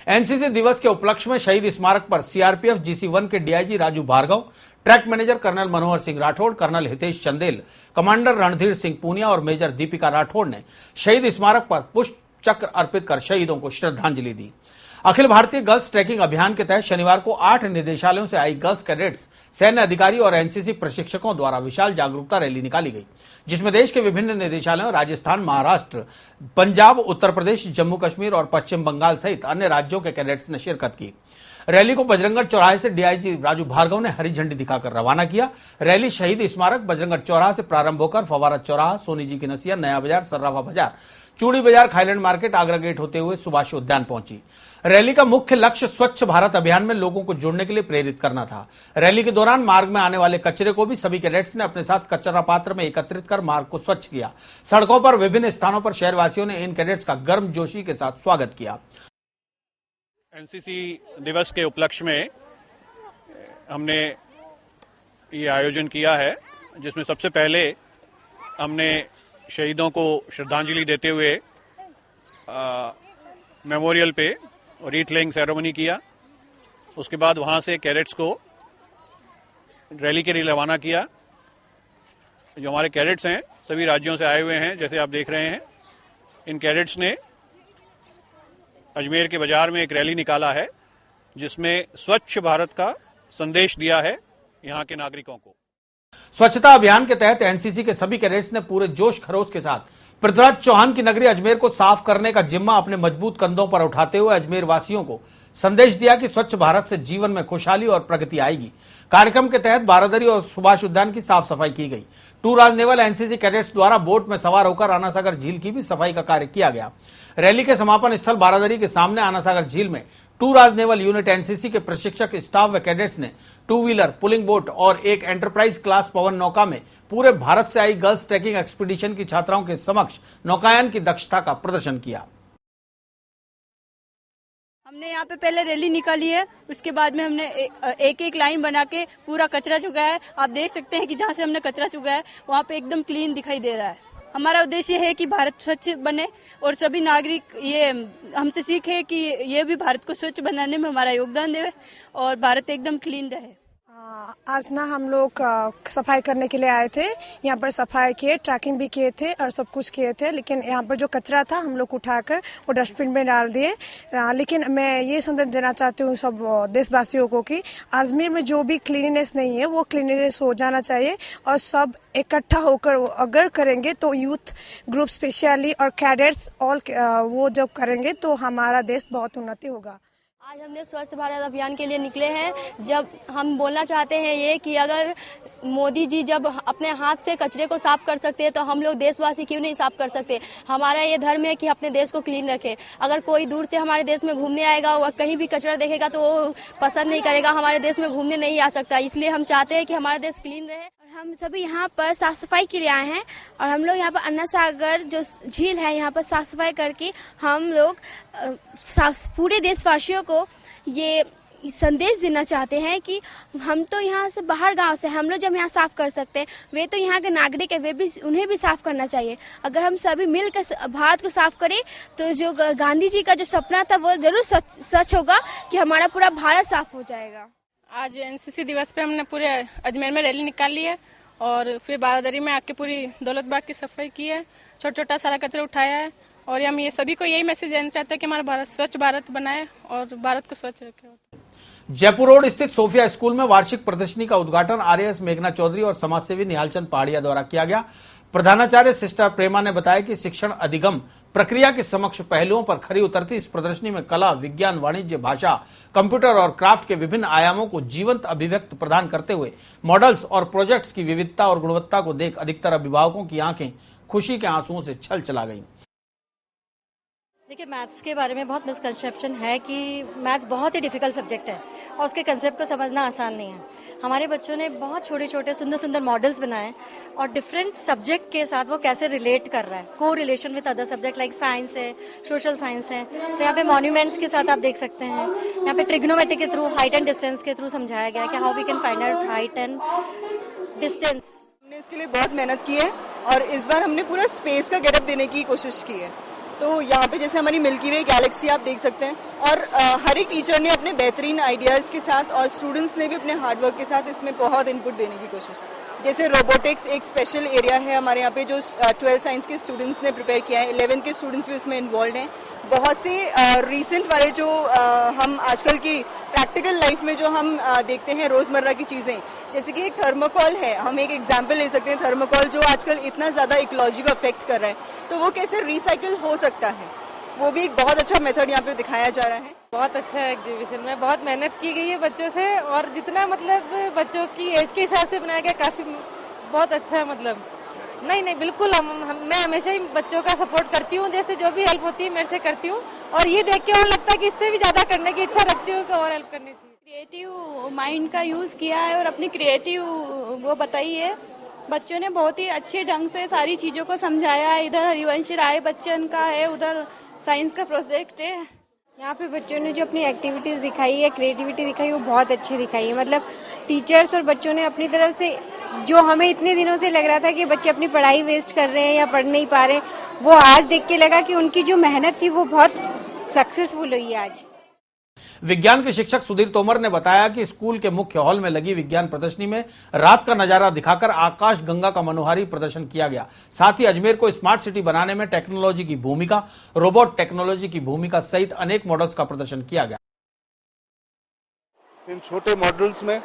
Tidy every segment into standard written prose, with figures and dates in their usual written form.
NCC दिवस के उपलक्ष्य में शहीद स्मारक पर सीआरपीएफ GC1 के DIG Raju Bhargava, track manager colonel Manohar Singh Rathore, colonel Hitesh Chandel, commander Randhir Singh Poonia और मेजर दीपिका राठौड़ ने शहीद स्मारक पर पुष्प चक्र अर्पित कर शहीदों को श्रद्धांजलि दी। अखिल भारतीय गर्ल्स ट्रैकिंग अभियान के तहत शनिवार को 8 निदेशालयों से आई गर्ल्स कैडेट्स, सैन्य अधिकारी और एनसीसी प्रशिक्षकों द्वारा विशाल जागरूकता रैली निकाली गई, जिसमें देश के विभिन्न निदेशालयों राजस्थान, महाराष्ट्र, पंजाब, उत्तर प्रदेश, जम्मू कश्मीर और पश्चिम बंगाल सहित अन्य राज्यों के कैडेट्स ने शिरकत की। रैली को बजरंगगढ़ चौराहे से डीआईजी राजू भार्गव ने हरी झंडी दिखाकर रवाना किया। रैली शहीद स्मारक, बजरंगगढ़ चौराहा से प्रारंभ होकर फवारा चौराहा, सोनी जी की नसिया, नया बाजार, सर्राफा बाजार, चूड़ी बाजार, खाईलैंड मार्केट, आगरा गेट होते हुए सुभाष उद्यान पहुंची। रैली का मुख्य लक्ष्य स्वच्छ भारत अभियान में लोगों को जुड़ने के लिए प्रेरित करना था। रैली के दौरान मार्ग में आने वाले कचरे को भी सभी कैडेट्स ने अपने साथ कचरा पात्र में एकत्रित कर मार्ग को स्वच्छ किया। सड़कों पर विभिन्न स्थानों पर शहरवासियों ने इन कैडेट्स का गर्मजोशी के साथ स्वागत किया। एनसीसी दिवस के उपलक्ष्य में हमने ये आयोजन किया है, जिसमें सबसे पहले हमने शहीदों को श्रद्धांजलि देते हुए मेमोरियल पे रीथ लेइंग सेरेमनी किया। उसके बाद वहां से कैडेट्स को रैली के लिए रवाना किया। जो हमारे कैडेट्स हैं सभी राज्यों से आए हुए हैं, जैसे आप देख रहे हैं। इन कैडेट्स ने अजमेर के बाजार में एक रैली निकाला है, जिसमें स्वच्छ भारत का संदेश दिया है यहाँ के नागरिकों को। स्वच्छता अभियान के तहत एनसीसी के सभी कैडेट्स ने पूरे जोश खरोश के साथ पृथ्वीराज चौहान की नगरी अजमेर को साफ करने का जिम्मा अपने मजबूत कंधों पर उठाते हुए अजमेर वासियों को संदेश दिया कि स्वच्छ भारत से जीवन में खुशहाली और प्रगति आएगी। कार्यक्रम के तहत बारादरी और सुभाष उद्यान की साफ सफाई की गई। टू राजनेवल एनसीसी कैडेट्स द्वारा बोट में सवार होकर आनासागर झील की भी सफाई का कार्य किया गया। रैली के समापन स्थल बारादरी के सामने आनासागर झील में टू राजनेवल यूनिट एनसीसी के प्रशिक्षक, स्टाफ व कैडेट्स ने 2 व्हीलर, पुलिंग बोट और एक एंटरप्राइज क्लास पवन नौका में पूरे भारत से आई गर्ल्स ट्रैकिंग एक्सपीडिशन की छात्राओं के समक्ष नौकायन की दक्षता का प्रदर्शन किया। हमने यहाँ पे पहले रैली निकाली है, उसके बाद में हमने एक एक लाइन बना के पूरा कचरा चुकाया है। आप देख सकते हैं कि जहाँ से हमने कचरा चुकाया है वहाँ पे एकदम क्लीन दिखाई दे रहा है। हमारा उद्देश्य है कि भारत स्वच्छ बने और सभी नागरिक ये हमसे सीखे कि ये भी भारत को स्वच्छ बनाने में हमारा योगदान दे और भारत एकदम क्लीन रहे। आज ना हम लोग सफाई करने के लिए आए थे। यहाँ पर सफाई किए, ट्रैकिंग भी किए थे और सब कुछ किए थे, लेकिन यहाँ पर जो कचरा था हम लोग उठाकर वो डस्टबिन में डाल दिए। लेकिन मैं ये संदेश देना चाहती हूँ सब देशवासियों को कि अजमेर में जो भी क्लीनिनेस नहीं है वो क्लीनिनेस हो जाना चाहिए और सब इकट्ठा होकर अगर करेंगे तो यूथ ग्रुप स्पेशली और कैडेट्स ऑल वो जब करेंगे तो हमारा देश बहुत उन्नति होगा। आज हमने स्वच्छ भारत अभियान के लिए निकले हैं। जब हम बोलना चाहते हैं ये कि अगर मोदी जी जब अपने हाथ से कचरे को साफ कर सकते हैं तो हम लोग देशवासी क्यों नहीं साफ कर सकते। हमारा ये धर्म है कि अपने देश को क्लीन रखें। अगर कोई दूर से हमारे देश में घूमने आएगा और कहीं भी कचरा देखेगा तो वो पसंद नहीं करेगा, हमारे देश में घूमने नहीं आ सकता। इसलिए हम चाहते हैं कि हमारा देश क्लीन रहे। हम सभी यहाँ पर साफ सफाई के लिए आए हैं और हम लोग यहाँ पर अन्ना सागर जो झील है यहाँ पर साफ सफाई करके हम लोग पूरे देशवासियों को ये संदेश देना चाहते हैं कि हम तो यहाँ से बाहर गांव से हम लोग जब यहाँ साफ कर सकते हैं, वे तो यहाँ के नागरिक है, वे भी उन्हें भी साफ करना चाहिए। अगर हम सभी मिलकर भारत को साफ करें तो जो गांधी जी का जो सपना था वो जरूर सच होगा कि हमारा पूरा भारत साफ हो जाएगा। आज एनसीसी दिवस पे हमने पूरे अजमेर में रैली निकाली है और फिर बारादरी में आके पूरी दौलत बाग की सफाई की है, छोटा छोटा सारा कचरा उठाया है और हम ये सभी को यही मैसेज देना चाहते हैं कि हमारा भारत स्वच्छ भारत बनाए और भारत को स्वच्छ रखे। जयपुर रोड स्थित सोफिया स्कूल में वार्षिक प्रदर्शनी का उद्घाटन आरएएस मेघना चौधरी और समाजसेवी निहालचंद पहाड़िया द्वारा किया गया। प्रधानाचार्य सिस्टर प्रेमा ने बताया कि शिक्षण अधिगम प्रक्रिया के समक्ष पहलुओं पर खरी उतरती इस प्रदर्शनी में कला, विज्ञान, वाणिज्य, भाषा, कंप्यूटर और क्राफ्ट के विभिन्न आयामों को जीवंत अभिव्यक्ति प्रदान करते हुए मॉडल्स और प्रोजेक्ट्स की विविधता और गुणवत्ता को देख अधिकतर अभिभावकों की आंखें खुशी के आंसुओं से छल चला गईं। देखिए, मैथ्स के बारे में बहुत मिसकंसेप्शन है कि मैथ्स बहुत ही डिफिकल्ट सब्जेक्ट है और उसके कंसेप्ट को समझना आसान नहीं है। हमारे बच्चों ने बहुत छोटे छोटे सुंदर सुंदर मॉडल्स बनाए और डिफरेंट सब्जेक्ट के साथ वो कैसे रिलेट कर रहा है, को relation with other subject like science है, सोशल साइंस है। तो यहाँ पे मॉन्यूमेंट्स के साथ आप देख सकते हैं, यहाँ पे ट्रिग्नोमेट्री के थ्रू, हाइट एंड डिस्टेंस के थ्रू समझाया गया है कि how we can find out height and distance. हमने इसके लिए बहुत मेहनत की है और इस बार हमने पूरा स्पेस का गेटअप देने की कोशिश की है। तो यहाँ पे जैसे हमारी मिल्की वे गैलेक्सी आप देख सकते हैं, और हर एक टीचर ने अपने बेहतरीन आइडियाज़ के साथ और स्टूडेंट्स ने भी अपने हार्डवर्क के साथ इसमें बहुत इनपुट देने की कोशिश की। जैसे रोबोटिक्स एक स्पेशल एरिया है हमारे यहाँ पे जो 12 साइंस के स्टूडेंट्स ने प्रिपेयर किया है, 11 के स्टूडेंट्स भी उसमें इन्वॉल्व हैं। बहुत से रिसेंट वाले जो हम आजकल की प्रैक्टिकल लाइफ में जो हम देखते हैं रोज़मर्रा की चीज़ें, जैसे कि एक थर्मोकॉल है, हम एक एग्जाम्पल ले सकते हैं। थर्मोकॉल जो आजकल इतना ज़्यादा इकोलॉजी को अफेक्ट कर रहा है, तो वो कैसे रिसाइकिल हो सकता है, वो भी एक बहुत अच्छा मेथड यहाँ पे दिखाया जा रहा है। बहुत अच्छा एग्जीबिशन में बहुत मेहनत की गई है बच्चों से, और जितना मतलब बच्चों की एज के हिसाब से बनाया गया, काफ़ी बहुत अच्छा है। मतलब नहीं बिल्कुल मैं हमेशा ही बच्चों का सपोर्ट करती हूँ, जैसे जो भी हेल्प होती है मेरे से करती हूँ, और ये देख के और लगता है कि इससे भी ज़्यादा करने की इच्छा रखती हूँ कि और हेल्प करनी चाहिए। क्रिएटिव माइंड का यूज़ किया है और अपनी क्रिएटिव वो बताई है। बच्चों ने बहुत ही अच्छे ढंग से सारी चीज़ों को समझाया है। इधर हरिवंश राय बच्चन का है, उधर साइंस का प्रोजेक्ट है। यहाँ पे बच्चों ने जो अपनी एक्टिविटीज़ दिखाई है, क्रिएटिविटी दिखाई, वो बहुत अच्छी दिखाई है। मतलब टीचर्स और बच्चों ने अपनी तरफ से, जो हमें इतने दिनों से लग रहा था कि बच्चे अपनी पढ़ाई वेस्ट कर रहे हैं या पढ़ नहीं पा रहे, वो आज देख के लगा कि उनकी जो मेहनत थी वो बहुत सक्सेसफुल हुई है आज। विज्ञान के शिक्षक सुधीर तोमर ने बताया कि स्कूल के मुख्य हॉल में लगी विज्ञान प्रदर्शनी में रात का नजारा दिखाकर आकाश गंगा का मनोहारी प्रदर्शन किया गया। साथ ही अजमेर को स्मार्ट सिटी बनाने में टेक्नोलॉजी की भूमिका, रोबोट टेक्नोलॉजी की भूमिका सहित अनेक मॉडल्स का प्रदर्शन किया गया। इन छोटे मॉडल्स में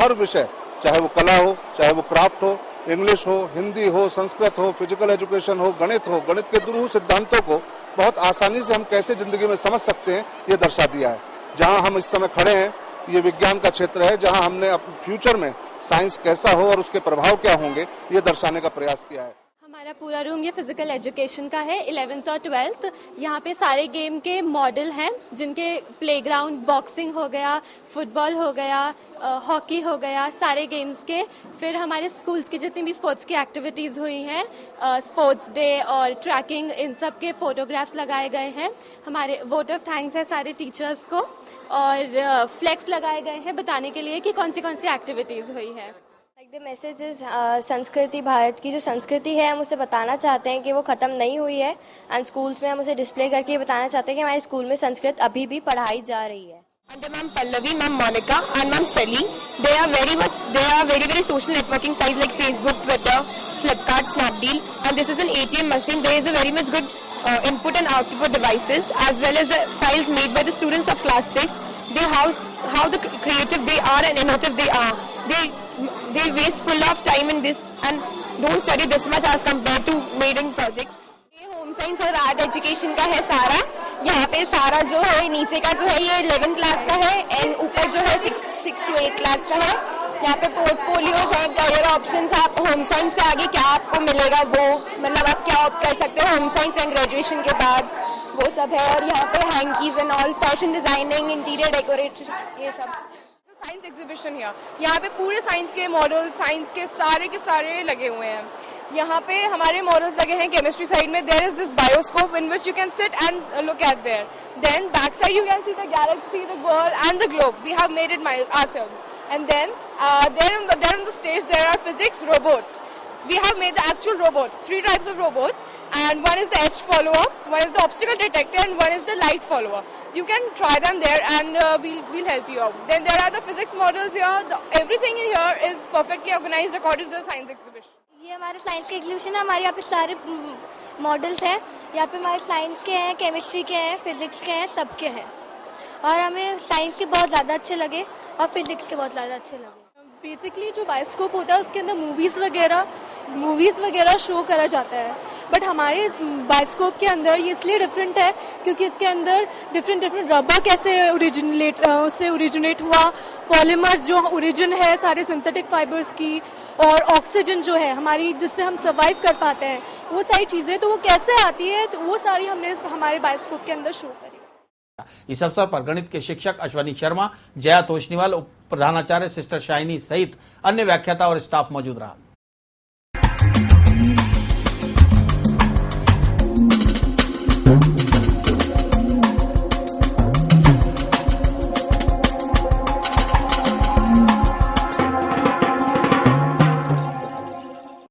हर विषय, चाहे वो कला हो, चाहे वो क्राफ्ट हो, इंग्लिश हो, हिंदी हो, संस्कृत हो, फिजिकल एजुकेशन हो, गणित के दुरूह सिद्धांतों को बहुत आसानी से हम कैसे जिंदगी में समझ सकते हैं, ये दर्शा दिया है। जहां हम इस समय खड़े हैं, ये विज्ञान का क्षेत्र है, जहां हमने फ्यूचर में साइंस कैसा हो और उसके प्रभाव क्या होंगे, ये दर्शाने का प्रयास किया है। हमारा पूरा रूम ये फिजिकल एजुकेशन का है, 11th और 12th। यहाँ पे सारे गेम के मॉडल हैं, जिनके प्लेग्राउंड, बॉक्सिंग हो गया, फुटबॉल हो गया, हॉकी हो गया, सारे गेम्स के। फिर हमारे स्कूल्स की जितनी भी स्पोर्ट्स की एक्टिविटीज़ हुई हैं, स्पोर्ट्स डे और ट्रैकिंग, इन सब के फोटोग्राफ्स लगाए गए हैं। हमारे वोट ऑफ थैंक्स है सारे टीचर्स को, और फ्लेक्स लगाए गए हैं बताने के लिए कि कौन सी एक्टिविटीज़ हुई है। द मैसेज इज संस्कृति, भारत की जो संस्कृति है हम उसे बताना चाहते हैं कि वो ख़त्म नहीं हुई है, एंड स्कूल्स में हम उसे डिस्प्ले करके बताना चाहते हैं कि हमारे स्कूल में संस्कृत अभी भी पढ़ाई जा रही है। Under Ma'am Pallavi, Ma'am Monica and Ma'am Shelly, they are very social networking sites like Facebook, Twitter, Flipkart, Snapdeal, and this is an ATM machine. There is a very much good input and output devices, as well as the files made by the students of class 6. They how the creative they are and innovative they are. They waste full of time in this and don't study this much as compared to made in projects. ये home science और art education का है सारा। यहाँ पे सारा जो है नीचे का जो है ये 11 क्लास का है, एंड ऊपर जो है 6 to 8 क्लास का है। यहाँ पे पोर्टफोलियोज है, करियर ऑप्शंस, आप होम साइंस से आगे क्या आपको मिलेगा वो, मतलब आप क्या ऑप्ट कर सकते हो होम साइंस एंड ग्रेजुएशन के बाद, वो सब है। और यहाँ पे hankies and all, fashion designing, interior decoration, ये सब। साइंस एग्जीबिशन यहाँ पे पूरे साइंस के मॉडल, साइंस के सारे लगे हुए हैं। यहाँ पे हमारे मॉडल्स लगे हैं केमिस्ट्री साइड में। There is this bioscope in which you can sit and look at there. Then back side you can see the galaxy, the world and the globe. We have made it ourselves. And then there on the stage there are physics robots. We have made the actual robots, 3 types of robots, and one is the edge follower, one is the obstacle detector, and one is the light follower. You can try them there, and we'll help you out. Then there are the physics models here. Everything in here is perfectly organized according to the science exhibition. ये हमारे science का exhibition है। हमारे यहाँ पे सारे models हैं। यहाँ पे हमारे साइंस के हैं, केमिस्ट्री के हैं, फिजिक्स के हैं, सबके हैं। और हमें साइंस के बहुत ज़्यादा अच्छे लगे और फिजिक्स के बहुत ज़्यादा अच्छे लगे। बेसिकली जो बायोस्कोप होता है उसके अंदर मूवीज़ वगैरह शो करा जाता है, बट हमारे इस बायोस्कोप के अंदर ये इसलिए डिफरेंट है क्योंकि इसके अंदर डिफरेंट रबर कैसे ओरिजिनेट हुआ, पॉलीमर्स जो ओरिजिन है सारे सिंथेटिक फाइबर्स की, और ऑक्सीजन जो है हमारी जिससे हम सर्वाइव कर पाते हैं, वो सारी चीज़ें तो वो कैसे आती है, तो वो सारी हमने हमारे बायोस्कोप के अंदर शो करी। इस अवसर पर गणित के शिक्षक अश्वनी शर्मा, जया तोशनीवाल, उप प्रधानाचार्य सिस्टर शाइनी सहित अन्य व्याख्याता और स्टाफ मौजूद रहा।